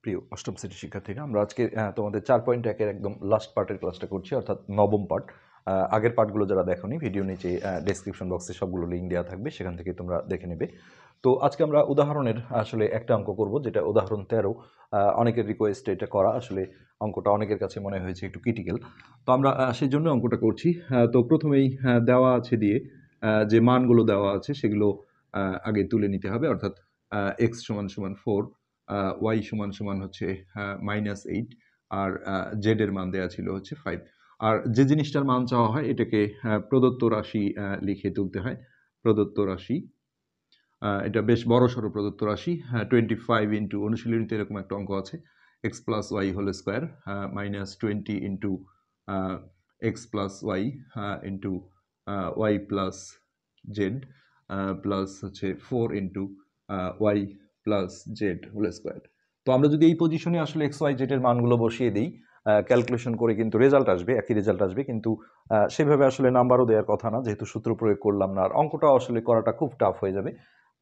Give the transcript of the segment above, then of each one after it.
প্রিয় অষ্টম শ্রেণীর শিক্ষার্থীরা, আমরা আজকে তোমাদের 4.1 এর একদম লাস্ট পার্টের ক্লাসটা করছি, অর্থাৎ নবম পার্ট। আগের পার্টগুলো যারা দেখোনি, ভিডিও নিচে ডেসক্রিপশন বক্সে সবগুলো লিঙ্ক দেওয়া থাকবে, সেখান থেকে তোমরা দেখে নেবে। তো আজকে আমরা উদাহরণের আসলে একটা অঙ্ক করব, যেটা উদাহরণ 13। অনেকের রিকোয়েস্ট এটা করা, আসলে অঙ্কটা অনেকের কাছে মনে হয়েছে একটু ক্রিটিক্যাল, তো আমরা সেই জন্য অঙ্কটা করছি। তো প্রথমেই দেওয়া আছে দিয়ে যে মানগুলো দেওয়া আছে সেগুলো আগে তুলে নিতে হবে, অর্থাৎ এক্স সমান সমান 4, ওয়াই সমান সমান হচ্ছে -8, আর জেড এর মান দেওয়া ছিল হচ্ছে 5। আর যে জিনিসটার মান চাওয়া হয় এটাকে প্রদত্ত রাশি লিখে তুলতে হয়। প্রদত্ত রাশি, এটা বেশ বড় সড়ো প্রদত্ত রাশি। 25 ইন্টু, অনুশীলনীতে এরকম একটা অঙ্ক আছে, x plus y whole square -20 into x plus Y into Y plus z plus হচ্ছে 4 into Y plus z whole square. তো আমরা যদি এই পজিশনে আসলে এক্স ওয়াই জেড এর মানগুলো বসিয়ে দিই, ক্যালকুলেশন করে কিন্তু রেজাল্ট আসবে, একই রেজাল্ট আসবে, কিন্তু সেভাবে আসলে নাম্বারও দেওয়ার কথা না, যেহেতু সূত্র প্রয়োগ করলাম না, আর অঙ্কটা আসলে করাটা খুব টাফ হয়ে যাবে।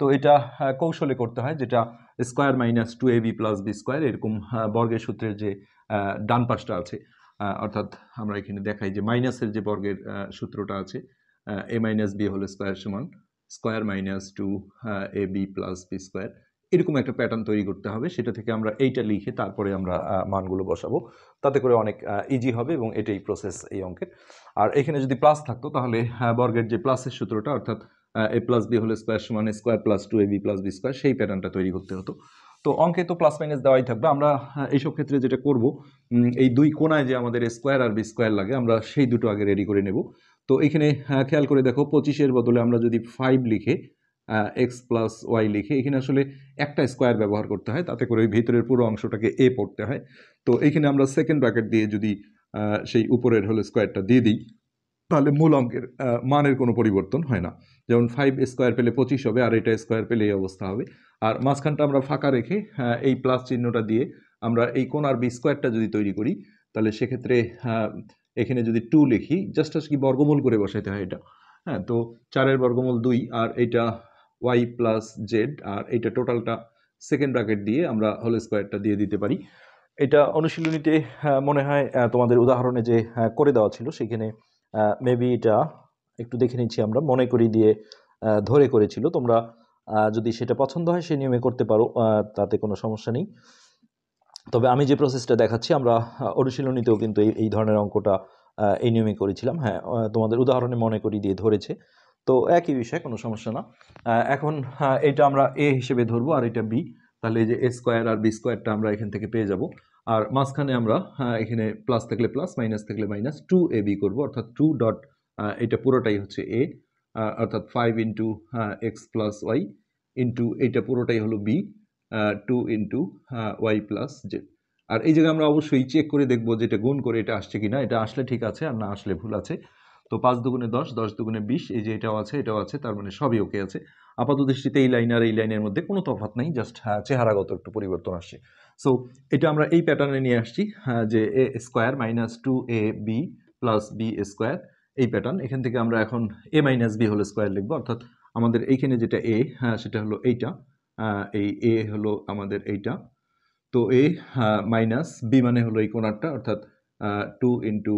তো এটা কৌশলে করতে হয়, যেটা square minus 2ab plus B square, এরকম বর্গের সূত্রের যে ডান পাশটা আছে, অর্থাৎ আমরা এখানে দেখাই যে মাইনাসের যে বর্গের সূত্রটা আছে, a minus B whole square সমান square minus 2ab plus B square, এরকম একটা প্যাটার্ন তৈরি করতে হবে। সেটা থেকে আমরা এইটা লিখে তারপরে আমরা মানগুলো বসাবো, তাতে করে অনেক ইজি হবে, এবং এটাই প্রসেস এই অঙ্কের। আর এখানে যদি প্লাস থাকতো তাহলে বর্গের যে প্লাসের সূত্রটা, অর্থাৎ a plus b whole square সমান square plus 2ab plus B square, সেই প্যাটার্নটা তৈরি করতে হতো। তো অঙ্কে তো প্লাস মাইনাস দেওয়াই থাকবে। আমরা এইসব ক্ষেত্রে যেটা করব, এই দুই কোণায় যে আমাদের স্কোয়ার আর বি স্কোয়ার লাগে, আমরা সেই দুটো আগে রেডি করে নেব। তো এখানে খেয়াল করে দেখো, 25-এর বদলে আমরা যদি 5 লিখে এক্স প্লাস ওয়াই লিখে, এখানে আসলে একটা স্কোয়ার ব্যবহার করতে হয়, তাতে করে ওই ভিতরের পুরো অংশটাকে এ পড়তে হয়। তো এখানে আমরা সেকেন্ড ব্র্যাকেট দিয়ে যদি সেই উপরের হলো স্কোয়ারটা দিয়ে দিই, তাহলে মূল অঙ্কের মানের কোনো পরিবর্তন হয় না। যেমন 5 স্কোয়ার পেলে 25 হবে, আর এটা স্কোয়ার পেলে এই অবস্থা হবে। আর মাঝখানটা আমরা ফাঁকা রেখে এই প্লাস চিহ্নটা দিয়ে আমরা এই কোণার বি স্কোয়ারটা যদি তৈরি করি, তাহলে সেক্ষেত্রে এখানে যদি 2 লিখি, জাস্ট কি বর্গমূল করে বসাইতে হয় এটা। হ্যাঁ, তো 4-এর বর্গমূল 2, আর এইটা ওয়াই প্লাস জেড, আর এইটা টোটালটা সেকেন্ড ব্র্যাকেট দিয়ে আমরা হোল স্কোয়ারটা দিয়ে দিতে পারি। এটা অনুশীলনীতে মনে হয় তোমাদের উদাহরণে যে করে দেওয়া ছিল, সেখানে মেবি এটা একটু দেখে নিচ্ছি, আমরা মনে করি দিয়ে ধরে করেছিল। তোমরা যদি সেটা পছন্দ হয় সেই নিয়মে করতে পারো, তাতে কোনো সমস্যা নেই। তবে আমি যে প্রসেসটা দেখাচ্ছি, আমরা অনুশীলনীতেও কিন্তু এই ধরনের অঙ্কটা এই নিয়মে করেছিলাম। হ্যাঁ, তোমাদের উদাহরণে মনে করি দিয়ে ধরেছে, তো একই বিষয়, কোনো সমস্যা না। এখন এটা আমরা এ হিসেবে ধরবো, আর এটা বি। তাহলে এই যে এ স্কোয়ার আর বি স্কোয়ারটা আমরা এখান থেকে পেয়ে যাব। আর মাঝখানে আমরা এখানে প্লাস থাকলে প্লাস, মাইনাস থাকলে মাইনাস, 2ab করবো, অর্থাৎ 2 ডট এটা পুরোটাই হচ্ছে এ, অর্থাৎ 5 into x plus Y into এইটা পুরোটাই হলো B, 2 into Y plus Z. আর এই জায়গায় আমরা অবশ্যই চেক করে দেখবো যেটা গুণ করে এটা আসছে কিনা। এটা আসলে ঠিক আছে, আর না আসলে ভুল আছে। তো 5 দুগুণে 10, 10 দুগুণে 20, এই যে এটাও আছে এটাও আছে, তার মানে সবই ওকে আছে। আপাত দৃষ্টিতে এই লাইন আর এই লাইনের মধ্যে কোনো তফাৎ নাই, জাস্ট চেহারাগত একটু পরিবর্তন আসছে। সো এটা আমরা এই প্যাটার্নে নিয়ে আসছি, যে A square minus 2ab plus B square, এই প্যাটার্ন। এখান থেকে আমরা এখন A minus B whole square লিখবো, অর্থাৎ আমাদের এইখানে যেটা এ, সেটা হলো এইটা, এই এ হলো আমাদের এইটা। তো এ মাইনাস বি মানে হলো এই কোণারটা, অর্থাৎ 2 ইন্টু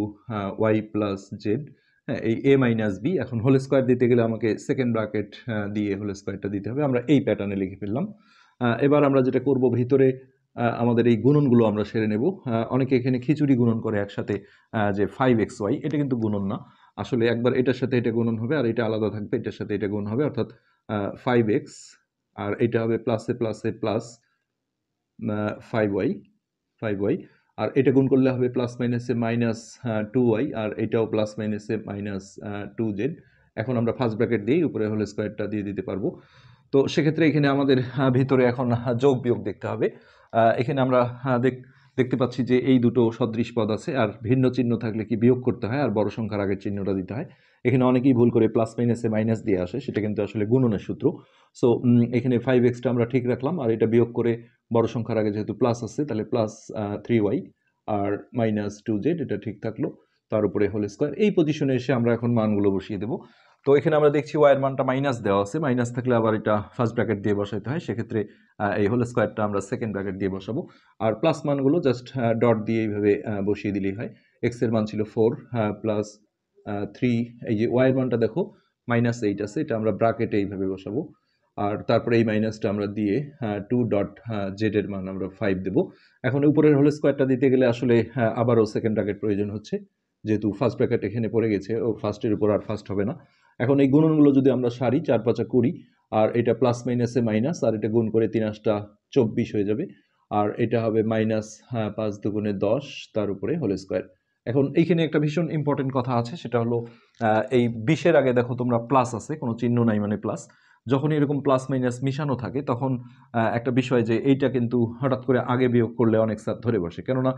ওয়াই প্লাস জেড। হ্যাঁ, এই এ মাইনাস বি, এখন হোল স্কোয়ার দিতে গেলে আমাকে সেকেন্ড ব্র্যাকেট দিয়ে হোল স্কোয়ারটা দিতে হবে। আমরা এই প্যাটার্নে লিখে ফেললাম। এবার আমরা যেটা করব, ভিতরে আমাদের এই গুণনগুলো আমরা সেরে নেব। অনেকে এখানে খিচুড়ি গুণন করে একসাথে, যে 5xy, এটা কিন্তু গুণন না। আসলে একবার এটার সাথে এটা গুণন হবে, আর এটা আলাদা থাকবে, এটার সাথে এটা গুণ হবে, অর্থাৎ 5x, আর এটা হবে প্লাসে প্লাসে প্লাস 5y, আর এটা গুণ করলে হবে প্লাস মাইনাসে মাইনাস 2y, আর এটাও প্লাস মাইনাসে মাইনাস 2z। এখন আমরা ফার্স্ট ব্র্যাকেট দিয়ে উপরে হোল স্কোয়ারটা দিয়ে দিতে পারবো। তো সেক্ষেত্রে এখানে আমাদের ভিতরে এখন যোগ বিয়োগ দেখতে হবে। এখানে আমরা দেখতে পাচ্ছি যে এই দুটো সদৃশ পদ আছে, আর ভিন্ন চিহ্ন থাকলে কি বিয়োগ করতে হয়, আর বড় সংখ্যার আগের চিহ্নটা দিতে হয়। এখানে অনেকেই ভুল করে প্লাস মাইনাসে মাইনাস দিয়ে আসে, সেটা কিন্তু আসলে গুণনের সূত্র। সো এখানে 5xটা আমরা ঠিক রাখলাম, আর এটা বিয়োগ করে বড় সংখ্যার আগে যেহেতু প্লাস আছে, তাহলে প্লাস 3y আর মাইনাস 2z, এটা ঠিক থাকলো। তার উপরে হোল স্কোয়ার। এই পজিশনে এসে আমরা এখন মানগুলো বসিয়ে দেবো। তো এখানে আমরা দেখছি ওয়াইয়ের মানটা মাইনাস দেওয়া আছে, মাইনাস থাকলে আবার এটা ফার্স্ট ব্র্যাকেট দিয়ে বসাইতে হয়, সেক্ষেত্রে এই হোল স্কোয়ারটা আমরা সেকেন্ড ব্র্যাকেট দিয়ে বসাবো। আর প্লাস মানগুলো জাস্ট ডট দিয়ে এইভাবে বসিয়ে দিলেই হয়। এক্স এর মান ছিল 4 প্লাস 3, এই যে ওয়াইয়ের মানটা দেখো -8 আছে, এটা আমরা ব্র্যাকেটে এইভাবে বসাবো। আর তারপরে এই মাইনাসটা আমরা দিয়ে 2 ডট জেড এর মান আমরা 5 দেবো। এখন উপরের হোল স্কোয়ারটা দিতে গেলে আসলে আবারও সেকেন্ড ব্র্যাকেট প্রয়োজন হচ্ছে, যেহেতু ফার্স্ট ব্র্যাকেট এখানে পড়ে গেছে, ও ফার্স্টের উপর আর ফার্স্ট হবে না। এখন এই গুণনগুলো যদি আমরা সারি 4 5 20, আর এটা প্লাস মাইনাসে মাইনাস, আর এটা গুণ করে 3 8 24 হয়ে যাবে, আর এটা হবে -5 দুগুণে 10 তার উপরে হোল স্কোয়ার। এখন এইখানে একটা ভীষণ ইম্পর্টেন্ট কথা আছে, সেটা হলো এই 20-এর আগে দেখো তোমরা প্লাস আছে, কোনো চিহ্ন নাই মানে প্লাস। যখন এরকম প্লাস মাইনাস মিশানো থাকে তখন একটা বিষয় যে এইটা কিন্তু হঠাৎ করে আগে বিয়োগ করলে অনেক স্যার ধরে বসে, কেননা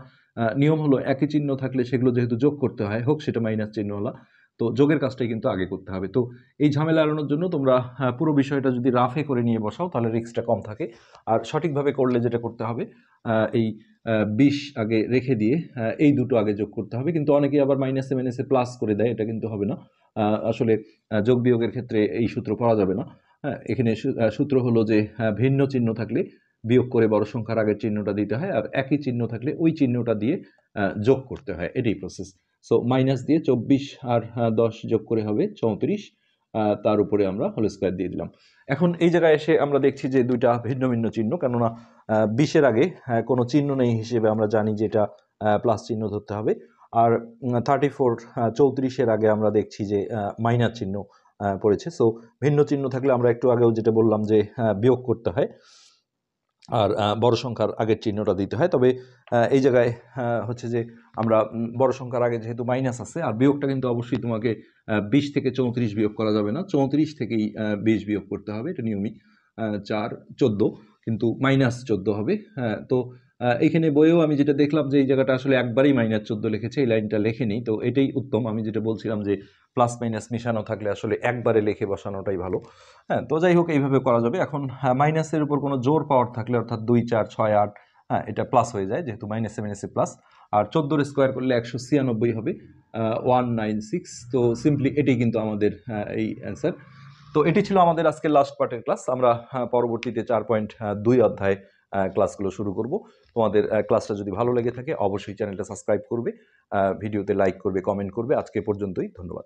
নিয়ম হলো একই চিহ্ন থাকলে সেগুলো যেহেতু যোগ করতে হয়, হোক সেটা মাইনাস চিহ্ন হলো, তো যোগের কাজটাই কিন্তু আগে করতে হবে। তো এই ঝামেলা এড়ানোর জন্য তোমরা পুরো বিষয়টা যদি রাফে করে নিয়ে বসাও তাহলে রিস্কটা কম থাকে। আর সঠিকভাবে করলে যেটা করতে হবে, এই 20 আগে রেখে দিয়ে এই দুটো আগে যোগ করতে হবে। কিন্তু অনেকেই আবার মাইনাসে মাইনাসে প্লাস করে দেয়, এটা কিন্তু হবে না। আসলে যোগ বিয়োগের ক্ষেত্রে এই সূত্র পড়া যাবে না। হ্যাঁ, এখানে সূত্র হলো যে ভিন্ন চিহ্ন থাকলে বিয়োগ করে বড় সংখ্যার আগের চিহ্নটা দিতে হয়, আর একই চিহ্ন থাকলে ওই চিহ্নটা দিয়ে যোগ করতে হয়, এটাই প্রসেস। সো মাইনাস দিয়ে 24 আর 10 যোগ করে হবে 34, তার উপরে আমরা হোল স্কোয়ার দিয়ে দিলাম। এখন এই জায়গায় এসে আমরা দেখছি যে দুইটা ভিন্ন ভিন্ন চিহ্ন, কেননা 20-এর আগে কোনো চিহ্ন নেই হিসেবে আমরা জানি যে এটা প্লাস চিহ্ন ধরতে হবে। আর 34 34-এর আগে আমরা দেখছি যে মাইনাস চিহ্ন পড়েছে। সো ভিন্ন চিহ্ন থাকলে আমরা একটু আগেও যেটা বললাম যে বিয়োগ করতে হয়, আর বড় সংখ্যার আগের চিহ্নটা দিতে হয়। তবে এই জায়গায় হচ্ছে যে আমরা বড় সংখ্যার আগে যেহেতু মাইনাস আছে, আর বিয়োগটা কিন্তু অবশ্যই তোমাকে 20 থেকে 34 বিয়োগ করা যাবে না, 34 থেকেই 20 বিয়োগ করতে হবে, এটা নিয়মই। 4 14, কিন্তু -14 হবে। তো এইখানে বইয়েও আমি যেটা দেখলাম যে এই জায়গাটা আসলে একবারেই -14 লিখেছে, এই লাইনটা লেখেনি। তো এটাই উত্তম, আমি যেটা বলছিলাম যে প্লাস মাইনাস মিশানো থাকলে আসলে একবারে লিখে বসানোটাই ভালো। হ্যাঁ, তো যাই হোক এইভাবে করা যাবে। এখন মাইনাসের উপর কোনো জোর পাওয়ার থাকলে, অর্থাৎ 2 4 6 8, হ্যাঁ এটা প্লাস হয়ে যায়, যেহেতু মাইনাসে মাইনাসে প্লাস। আর 14 স্কোয়ার করলে 196 হবে, 196। তো সিম্পলি এটাই কিন্তু আমাদের এই অ্যান্সার। তো এটি ছিল আমাদের আজকের লাস্ট পার্টের ক্লাস। আমরা পরবর্তীতে 4.2 অধ্যায় ক্লাসগুলো শুরু করব। তোমাদের ক্লাসটা যদি ভালো লেগে থাকে অবশ্যই চ্যানেলটা সাবস্ক্রাইব করবে, ভিডিওতে লাইক করবে, কমেন্ট করবে। আজকে পর্যন্তই, ধন্যবাদ।